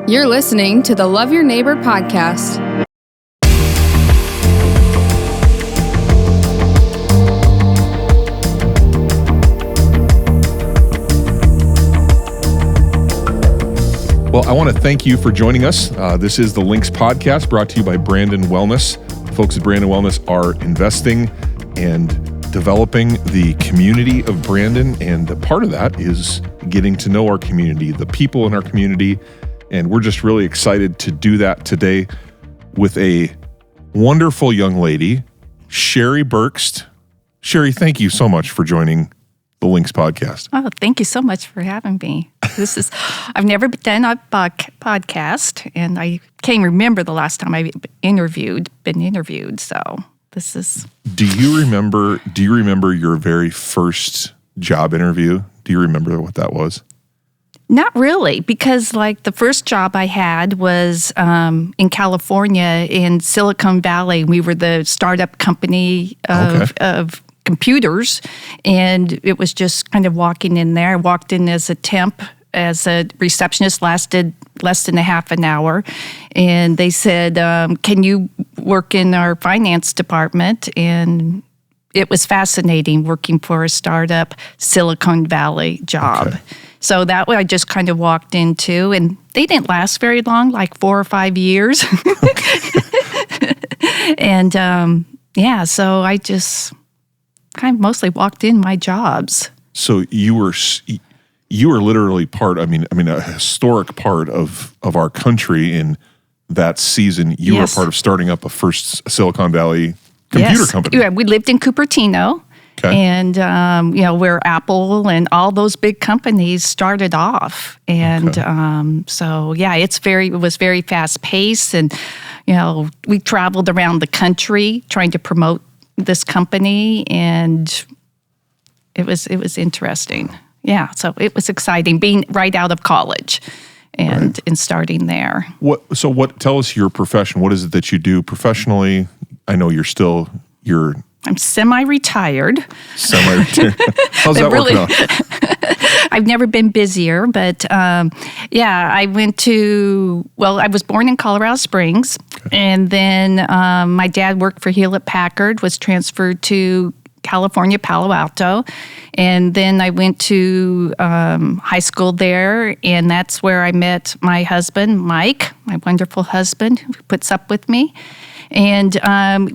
You're listening to the Love Your Neighbor podcast. Well, I want to thank you for joining us. This is the Links podcast brought to you by Brandon Wellness. The folks at Brandon Wellness are investing and developing the community of Brandon, and a part of that is getting to know our community, the people in our community, and we're just really excited to do that today with a wonderful young lady, Cheri Bergst. Cheri, thank you so much for joining the Links podcast. Oh, thank you so much for having me. I've never done a podcast, and I can't remember the last time I've been interviewed, so this is... Do you remember your very first job interview? Do you remember what that was? Not really, because the first job I had was in California in Silicon Valley. We were the startup company of computers, and it was just kind of walking in there. I walked in as a temp, as a receptionist, lasted less than a half an hour, and they said, can you work in our finance department? And it was fascinating working for a startup Silicon Valley job. Okay. So that way I just kind of walked into, and they didn't last very long, like 4 or 5 years. And so I just kind of mostly walked in my jobs. So you were literally part, a historic part of our country in that season. You were part of starting up a first Silicon Valley computer company. Yeah, we lived in Cupertino. Okay. And, where Apple and all those big companies started off. And it was very fast paced. And, we traveled around the country trying to promote this company. And it was interesting. Yeah, so it was exciting being right out of college and starting there. Tell us your profession. What is it that you do professionally? I know I'm semi-retired. How's that working out? I've never been busier, but I was born in Colorado Springs, and then my dad worked for Hewlett-Packard, was transferred to California, Palo Alto, and then I went to high school there, and that's where I met my husband, Mike, my wonderful husband, who puts up with me, and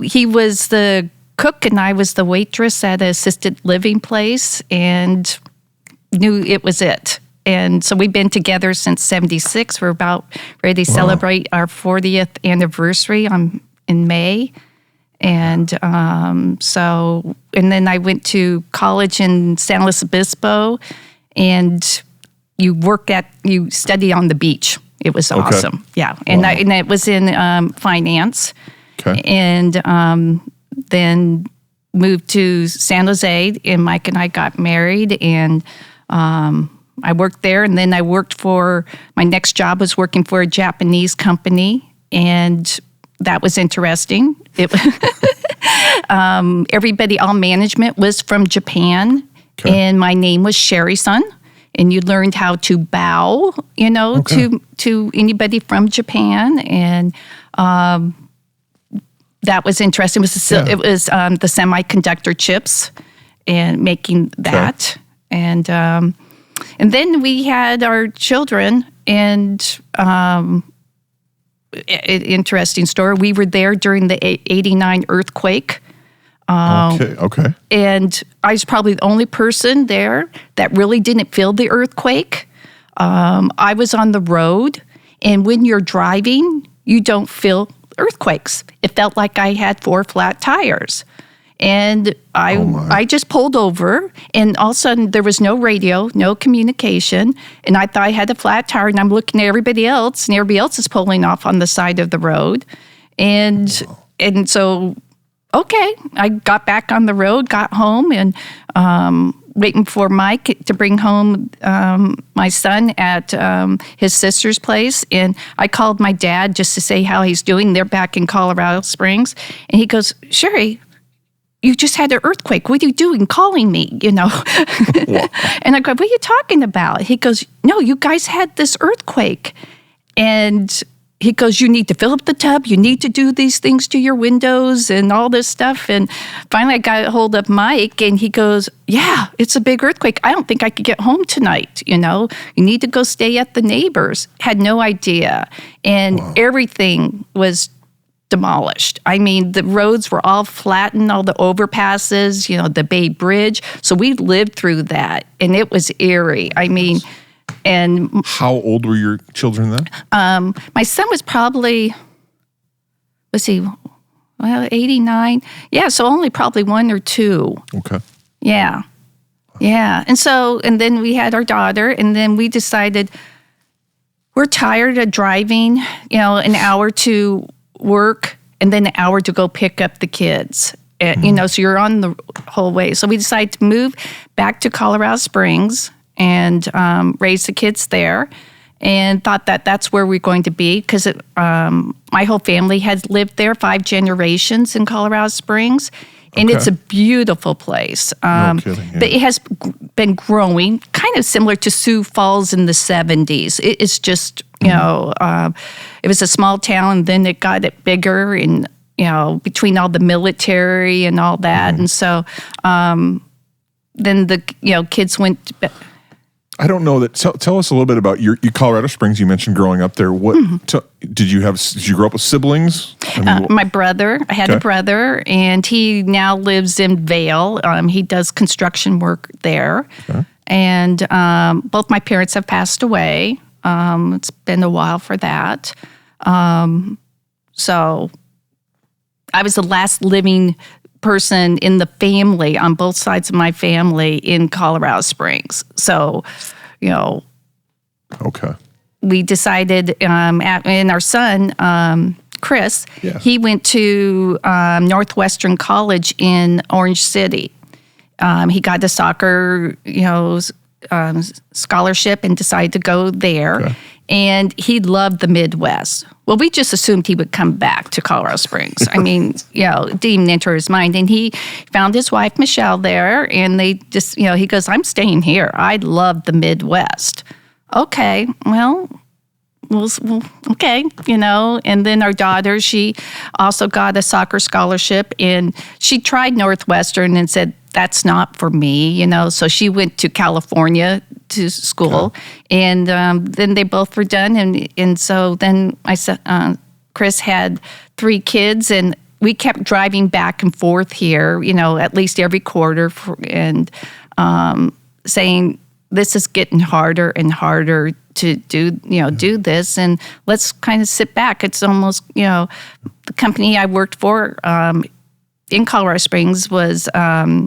he was the cook and I was the waitress at an assisted living place, and knew it was it. And so we've been together since '76. We're about ready to celebrate our 40th anniversary in May. And and then I went to college in San Luis Obispo, and you study on the beach. It was awesome. Yeah. And it was in finance. Okay. And then moved to San Jose, and Mike and I got married, and I worked there, and then my next job was working for a Japanese company, and that was interesting. All management was from Japan, and my name was Cheri-san, and you learned how to bow, to anybody from Japan, and that was interesting. It was the semiconductor chips and making that. Okay. And then we had our children, and interesting story. We were there during the 89 earthquake. Okay. And I was probably the only person there that really didn't feel the earthquake. I was on the road, and when you're driving, you don't feel earthquakes. It felt like I had 4 flat tires. And I just pulled over, and all of a sudden there was no radio, no communication, and I thought I had a flat tire, and I'm looking at everybody else, and everybody else is pulling off on the side of the road. And so, I got back on the road, got home, and waiting for Mike to bring home my son at his sister's place. And I called my dad just to say how he's doing. They're back in Colorado Springs. And he goes, Cheri, you just had an earthquake. What are you doing calling me, And I go, what are you talking about? He goes, no, you guys had this earthquake. And he goes, you need to fill up the tub. You need to do these things to your windows and all this stuff. And finally I got a hold of Mike and he goes, yeah, it's a big earthquake. I don't think I could get home tonight. You need to go stay at the neighbors. Had no idea. And everything was demolished. I mean, the roads were all flattened, all the overpasses, the Bay Bridge. So we lived through that and it was eerie. I mean, and how old were your children then? My son was probably, 89. Yeah, so only probably 1 or 2. Okay. Yeah. Yeah. And then we had our daughter, and then we decided we're tired of driving, an hour to work and then an hour to go pick up the kids. So you're on the whole way. So we decided to move back to Colorado Springs and raise the kids there, and thought that that's where we're going to be because my whole family had lived there 5 generations in Colorado Springs, and it's a beautiful place. No kidding, yeah. But it has been growing, kind of similar to Sioux Falls in the 70s. It's just, it was a small town, and then it got bigger, and between all the military and all that, and so then the kids went. I don't know that. Tell us a little bit about your Colorado Springs. You mentioned growing up there. What did you grow up with siblings? My brother. I had a brother, and he now lives in Vail. He does construction work there, and both my parents have passed away. It's been a while for that. So I was the last living person in the family on both sides of my family in Colorado Springs. So, okay. We decided, and our son, Chris, he went to Northwestern College in Orange City. He got a soccer, scholarship and decided to go there. Okay. And he loved the Midwest. Well, we just assumed he would come back to Colorado Springs. I mean, it didn't even enter his mind. And he found his wife, Michelle, there. And they just, he goes, I'm staying here. I love the Midwest. Okay, well, okay, And then our daughter, she also got a soccer scholarship. And she tried Northwestern and said, that's not for me, So she went to California to school, and then they both were done, and so then Chris had 3 kids, and we kept driving back and forth here, at least every quarter, and saying this is getting harder and harder to do, do this, and let's kind of sit back. It's almost, the company I worked for in Colorado Springs was a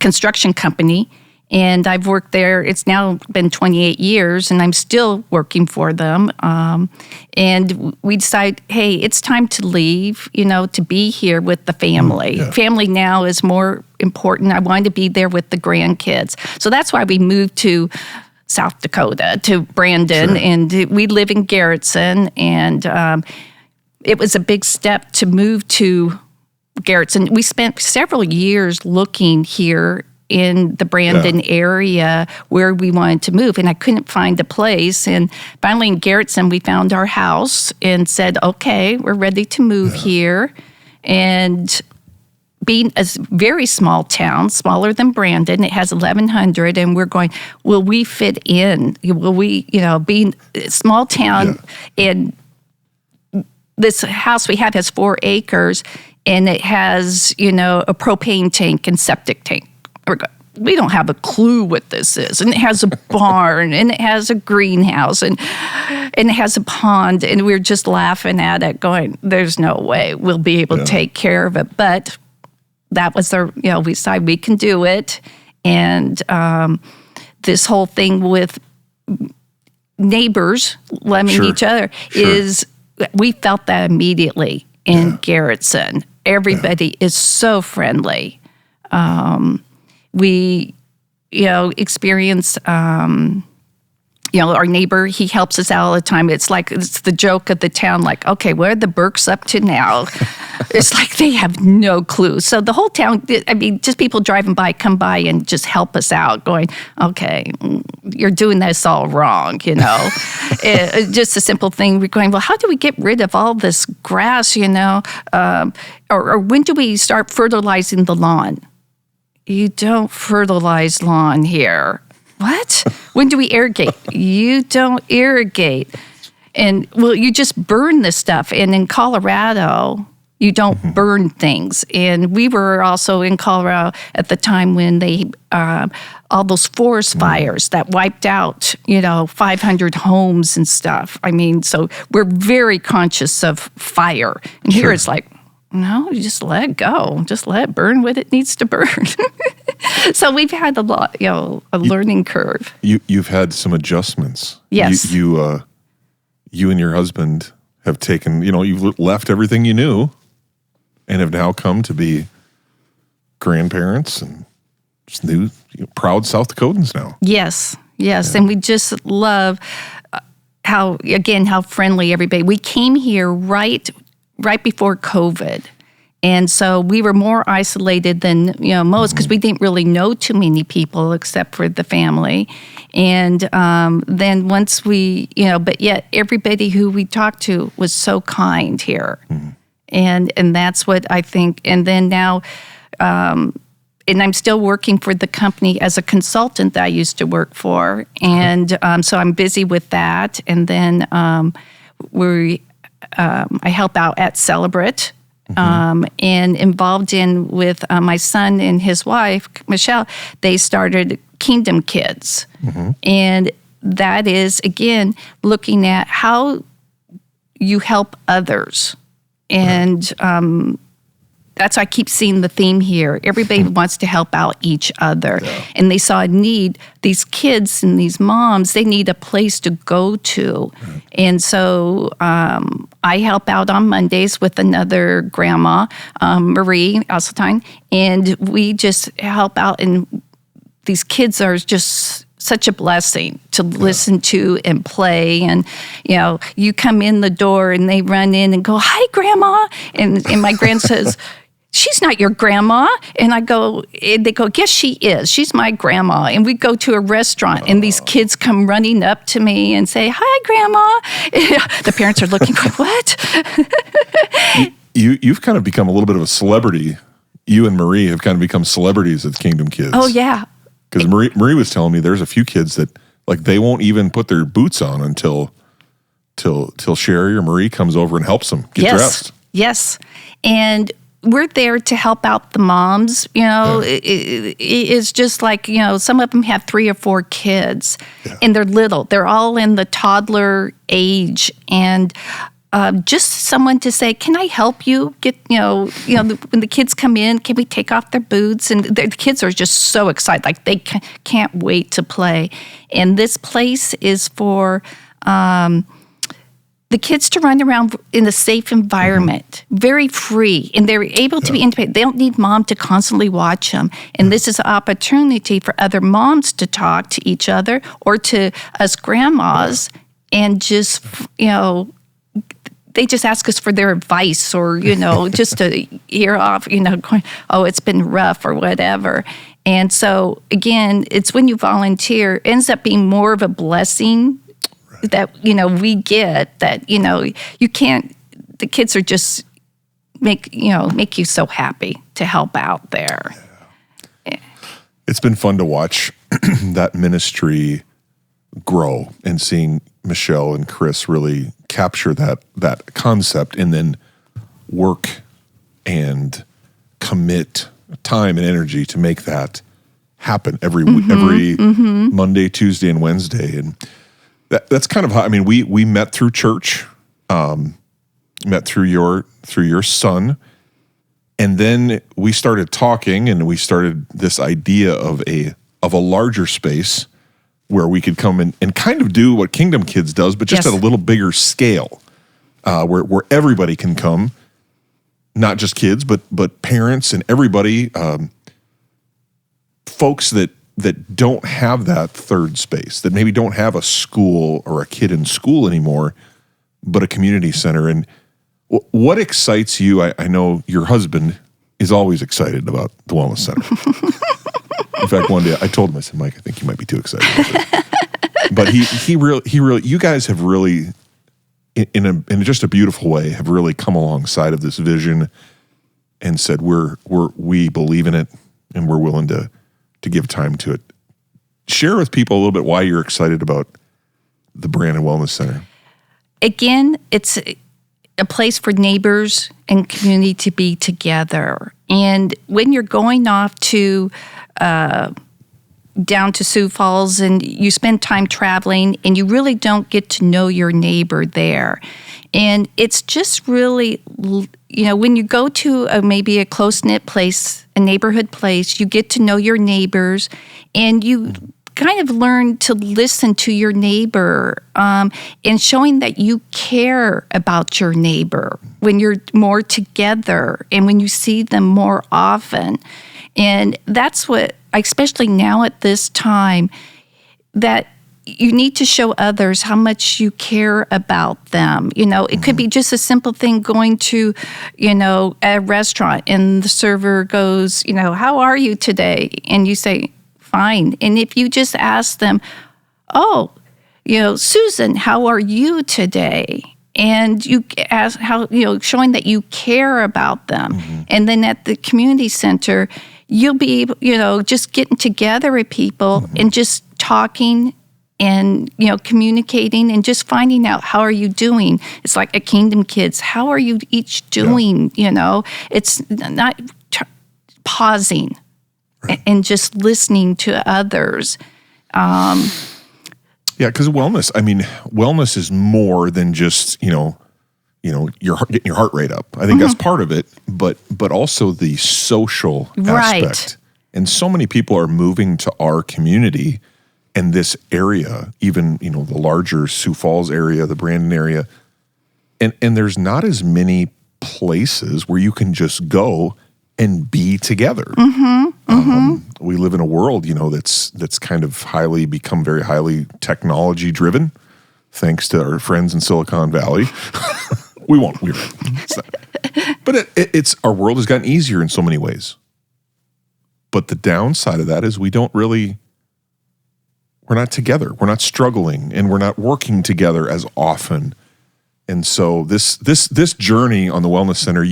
construction company. And I've worked there, it's now been 28 years, and I'm still working for them. And we decided, hey, it's time to leave, to be here with the family. Family now is more important. I wanted to be there with the grandkids. So that's why we moved to South Dakota, to Brandon, and we live in Garrettson. And it was a big step to move to Garrettson. We spent several years looking here in the Brandon area where we wanted to move, and I couldn't find a place. And finally in Garrettson, we found our house and said, okay, we're ready to move here. And being a very small town, smaller than Brandon, it has 1,100, and we're going, will we fit in? Will we, being a small town, and this house we have has 4 acres, and it has, a propane tank and septic tank. We don't have a clue what this is. And it has a barn, and it has a greenhouse, and it has a pond. And we're just laughing at it going, there's no way we'll be able to take care of it. But that was we decided we can do it. And this whole thing with neighbors loving each other is, we felt that immediately in Garrettson. Everybody is so friendly. We, experience, our neighbor, he helps us out all the time. It's like, it's the joke of the town, like, okay, what are the Bergsts up to now? It's like they have no clue. So the whole town, I mean, just people driving by come by and just help us out going, okay, you're doing this all wrong, just a simple thing. We're going, well, how do we get rid of all this grass, or when do we start fertilizing the lawn? You don't fertilize lawn here. What? When do we irrigate? You don't irrigate. And, well, you just burn this stuff. And in Colorado, you don't burn things. And we were also in Colorado at the time when they, all those forest fires that wiped out, 500 homes and stuff. I mean, so we're very conscious of fire. And here it's like, no, you just let it go. Just let it burn what it needs to burn. So we've had a lot, a learning curve. You've had some adjustments. Yes. You and your husband have taken, you've left everything you knew and have now come to be grandparents and just new, proud South Dakotans now. Yes. Yeah. And we just love how friendly everybody. We came here right before COVID. And so we were more isolated than most because we didn't really know too many people except for the family. And then once we, but yet everybody who we talked to was so kind here. And that's what I think. And then now, and I'm still working for the company as a consultant that I used to work for. And so I'm busy with that. And then I help out at Celebrate. And involved with my son and his wife, Michelle, they started Kingdom Kids. And that is, again, looking at how you help others. And that's why I keep seeing the theme here. Everybody wants to help out each other. Yeah. And they saw a need. These kids and these moms, they need a place to go to. Right. And so I help out on Mondays with another grandma, Marie Alstine, and we just help out. And these kids are just such a blessing to listen to and play. And, you come in the door and they run in and go, "Hi, Grandma." And my grand says, "She's not your grandma." And they go, "Yes, she is. She's my grandma." And we go to a restaurant and these kids come running up to me and say, "Hi, Grandma." The parents are looking, going, "What?" You've kind of become a little bit of a celebrity. You and Marie have kind of become celebrities at Kingdom Kids. Oh, yeah. Because Marie was telling me there's a few kids that, like, they won't even put their boots on until Cheri or Marie comes over and helps them get dressed. Yes. And we're there to help out the moms. It's just like, some of them have 3 or 4 kids and they're little. They're all in the toddler age. And just someone to say, "Can I help you get, when the kids come in, can we take off their boots?" And the kids are just so excited. Like they can't wait to play. And this place is for the kids to run around in a safe environment, very free, and they're able to be independent. They don't need mom to constantly watch them. And this is an opportunity for other moms to talk to each other or to us grandmas and just, they just ask us for their advice or, just to hear off, going, "Oh, it's been rough," or whatever. And so, again, it's when you volunteer, it ends up being more of a blessing that, we get that, you can't, the kids are just make you so happy to help out there. Yeah. It's been fun to watch that ministry grow and seeing Michelle and Chris really capture that concept and then work and commit time and energy to make that happen every Monday, Tuesday, and Wednesday. And that's kind of how, we met through church, met through your son, and then we started talking and we started this idea of a larger space where we could come and kind of do what Kingdom Kids does, but just at a little bigger scale, where everybody can come, not just kids, but parents and everybody, folks that don't have that third space, that maybe don't have a school or a kid in school anymore, but a community center. And What excites you? I know your husband is always excited about the Wellness Center. In fact, one day I told him, I said, Mike, I think you might be too excited about this. But he really, you guys have really, in just a beautiful way, have really come alongside of this vision and said, we believe in it and we're willing to give time to it. Share with people a little bit why you're excited about the Brandon Wellness Center. Again, it's a place for neighbors and community to be together. And when you're going off to down to Sioux Falls and you spend time traveling and you really don't get to know your neighbor there. And it's just really, when you go to maybe a close-knit place, a neighborhood place, you get to know your neighbors and you kind of learn to listen to your neighbor and showing that you care about your neighbor when you're more together and when you see them more often. And that's what, especially now at this time, that you need to show others how much you care about them. It could be just a simple thing going to, a restaurant and the server goes, how are you today? And you say, fine. And if you just ask them, oh, Susan, how are you today? And you ask how, showing that you care about them. Mm-hmm. And then at the community center, you'll be able, just getting together with people mm-hmm. and just talking and, communicating and just finding out, how are you doing? It's like a Kingdom Kids. How are you each doing? Yeah. It's not pausing right. and just listening to others. Yeah, because wellness is more than just, you're getting your heart rate up. I think mm-hmm. that's part of it, but also the social right. aspect. And so many people are moving to our community and this area, even, the larger Sioux Falls area, the Brandon area. And there's not as many places where you can just go and be together. Mm-hmm. Mm-hmm. We live in a world, that's kind of become very highly technology driven, thanks to our friends in Silicon Valley. But it's our world has gotten easier in so many ways. But the downside of that is we're not together. We're not struggling, and we're not working together as often. And so this journey on the Wellness Center,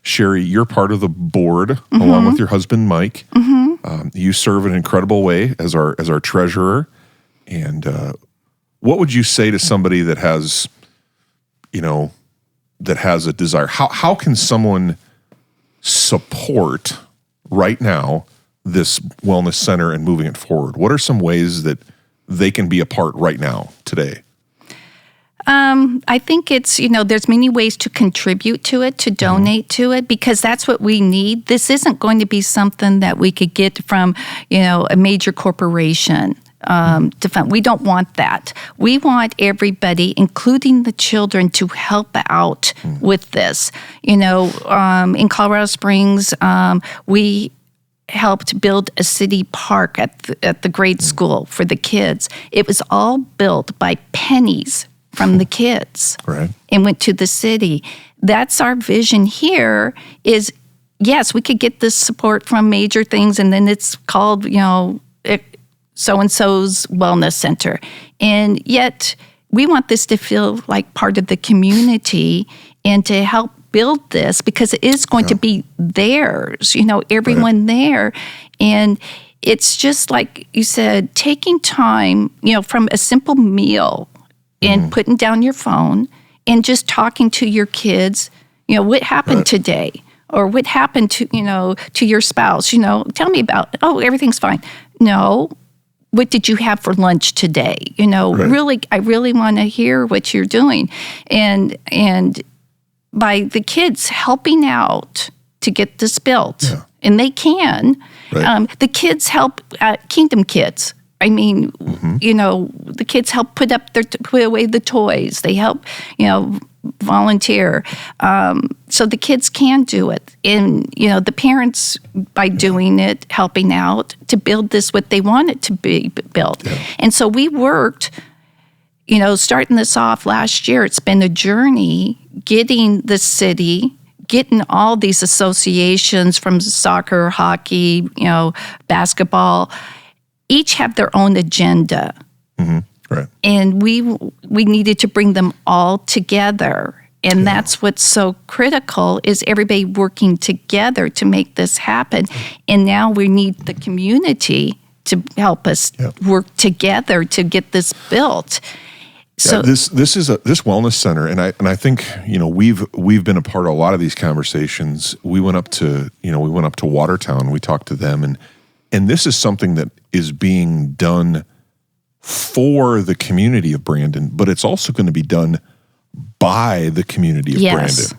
Cheri, you're part of the board mm-hmm. along with your husband, Mike. Mm-hmm. You serve in an incredible way as our treasurer. And what would you say to somebody that has, a desire? How can someone support right now this Wellness Center and moving it forward? What are some ways that they can be a part right now, today? I think it's, there's many ways to contribute to it, to donate to it, because that's what we need. This isn't going to be something that we could get from, a major corporation to fund. We don't want that. We want everybody, including the children, to help out with this. In Colorado Springs, we helped build a city park at the grade school for the kids. It was all built by pennies from the kids right. and went to the city. That's our vision here is, yes, we could get this support from major things, and then it's called, so-and-so's Wellness Center. And yet we want this to feel like part of the community and to help build this, because it is going to be theirs, everyone right. there. And it's just like you said, taking time, from a simple meal and putting down your phone and just talking to your kids, what happened right. today, or what happened to, to your spouse, tell me about, everything's fine. No, what did you have for lunch today? Right. Really, I really want to hear what you're doing. And by the kids helping out to get this built, yeah. and they can, right. The kids help Kingdom Kids. The kids help put away the toys. They help, volunteer. So the kids can do it. And, the parents, by doing it, helping out to build this what they want it to be built. Yeah. And so we worked, starting this off last year. It's been a journey getting the city, getting all these associations from soccer, hockey, basketball, each have their own agenda. Mm-hmm. Right. And we needed to bring them all together. And that's what's so critical is everybody working together to make this happen. And now we need the community to help us work together to get this built. So this wellness center, and I think we've been a part of a lot of these conversations. We went up to Watertown. We talked to them, and this is something that is being done for the community of Brandon, but it's also going to be done by the community of Brandon.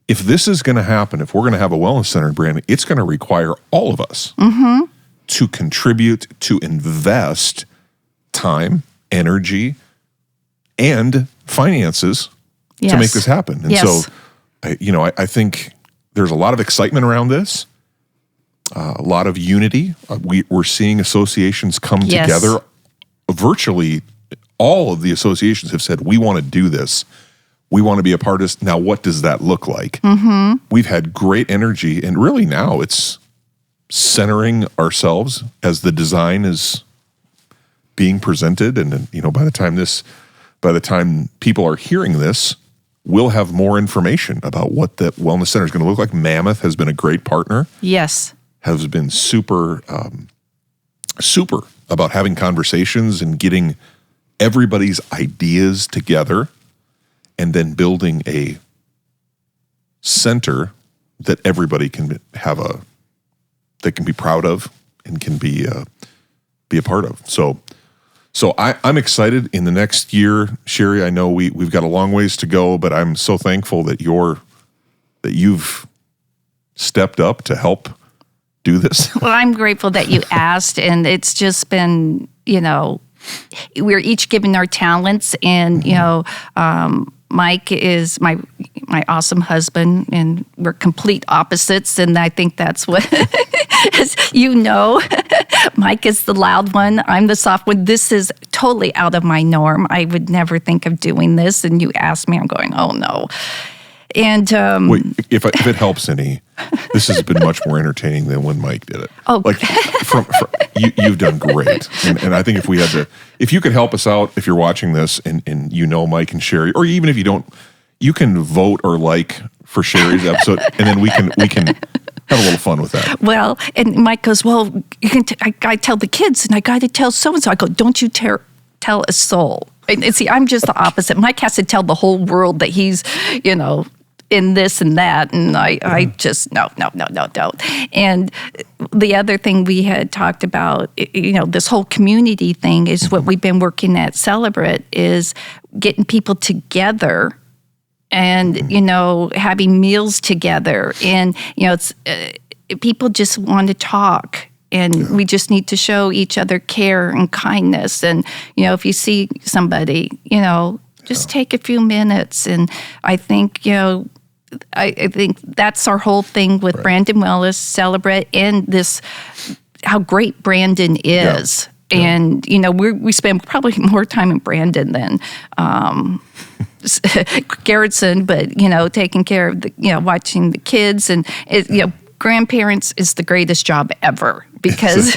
If this is going to happen, if we're going to have a wellness center in Brandon, it's going to require all of us to contribute, to invest time, energy, and finances to make this happen. And so, I think there's a lot of excitement around this, a lot of unity. We're seeing associations come together. Virtually all of the associations have said, we want to do this. We want to be a part of this. Now, what does that look like? Mm-hmm. We've had great energy, and really now it's centering ourselves as the design is being presented. And, by the time people are hearing this, we'll have more information about what the wellness center is going to look like. Mammoth has been a great partner. Yes. Has been super about having conversations and getting everybody's ideas together and then building a center that everybody can they can be proud of and can be a part of. So I'm excited in the next year, Cheri. I know we've got a long ways to go, but I'm so thankful that you've stepped up to help do this. Well, I'm grateful that you asked, and it's just been, we're each given our talents, and Mike is my awesome husband, and we're complete opposites, and I think that's what, as Mike is the loud one, I'm the soft one. This is totally out of my norm. I would never think of doing this, and you asked me, I'm going, oh no. And wait, if it helps any, this has been much more entertaining than when Mike did it. Oh, you've done great, and I think if you could help us out, if you're watching this, and Mike and Cheri, or even if you don't, you can vote or like for Cheri's episode, and then we can have a little fun with that. Well, and Mike goes, well, you can. I tell the kids, and I got to tell so and so. I go, don't you tell a soul. And see, I'm just the opposite. Mike has to tell the whole world that he's, in this and that, and I just no. And the other thing we had talked about, this whole community thing is what we've been working at Celebrate, is getting people together and having meals together, and it's people just want to talk. And we just need to show each other care and kindness. And, if you see somebody, just take a few minutes. And I think, I think that's our whole thing with Brandon Wellness, Celebrate, and this, how great Brandon is. Yeah. And, we spend probably more time in Brandon than Garrettson, but, taking care of watching the kids and, grandparents is the greatest job ever, because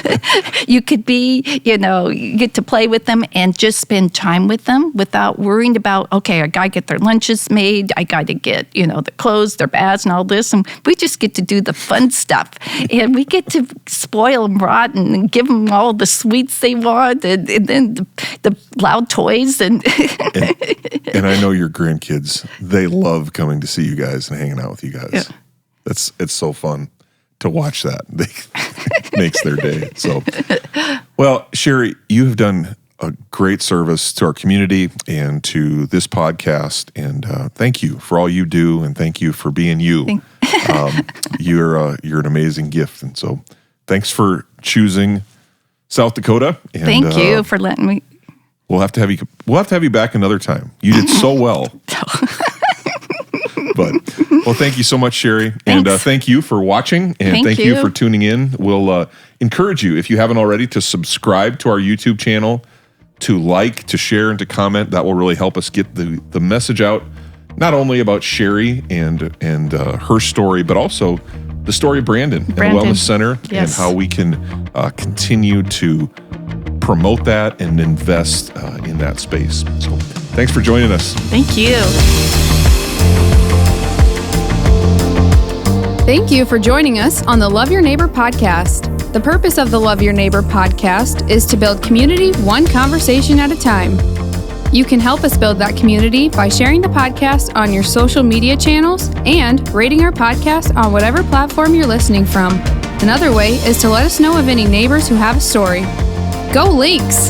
you could be, you get to play with them and just spend time with them without worrying about, okay, I got to get their lunches made. I got to get, the clothes, their baths and all this. And we just get to do the fun stuff. And we get to spoil them rotten and give them all the sweets they want, and then the loud toys. And I know your grandkids, they love coming to see you guys and hanging out with you guys. Yeah. It's so fun to watch that. It makes their day. So, well, Cheri, you have done a great service to our community and to this podcast, and thank you for all you do, and thank you for being you. You're an amazing gift, and so thanks for choosing South Dakota. And, thank you for letting me. We'll have to have you back another time. You did so well. But, well, thank you so much, Cheri. And thank you for watching, and thank you for tuning in. We'll encourage you, if you haven't already, to subscribe to our YouTube channel, to like, to share, and to comment. That will really help us get the message out, not only about Cheri and her story, but also the story of Brandon and the Wellness Center, Yes. and how we can continue to promote that and invest in that space. So thanks for joining us. Thank you. Thank you for joining us on the Love Your Neighbor podcast. The purpose of the Love Your Neighbor podcast is to build community one conversation at a time. You can help us build that community by sharing the podcast on your social media channels and rating our podcast on whatever platform you're listening from. Another way is to let us know of any neighbors who have a story. Go Lynx!